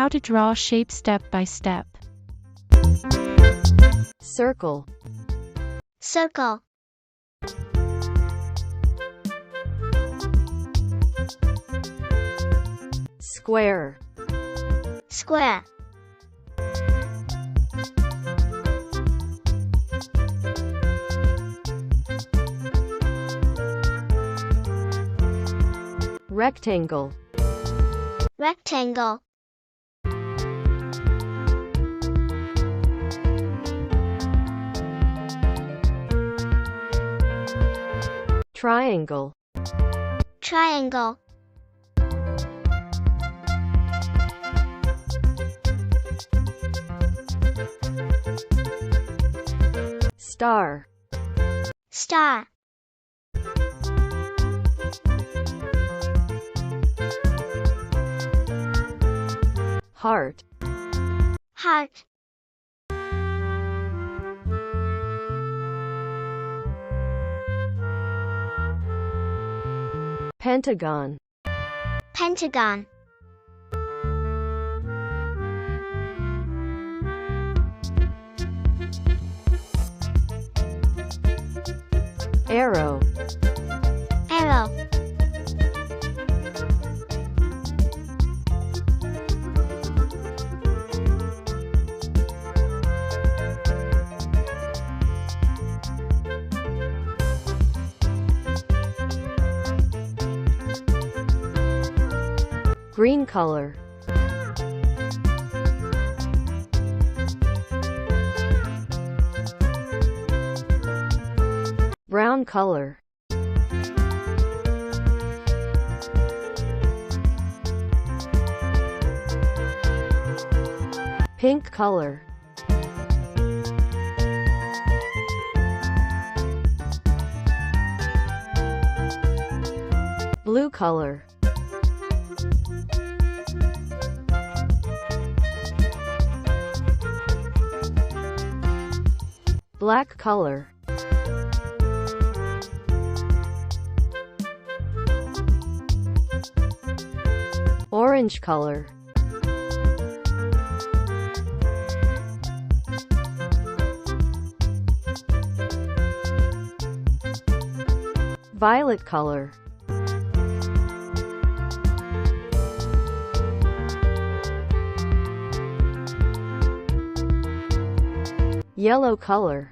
How to draw shape step by step. Circle. Circle. Square. Square. Rectangle. Rectangle. Triangle. Triangle. Star. Star. Heart. Heart. Pentagon. Pentagon. Arrow. Arrow. Green color. Brown color. Pink color. Blue color. Black color. Orange color. Violet color. Yellow color.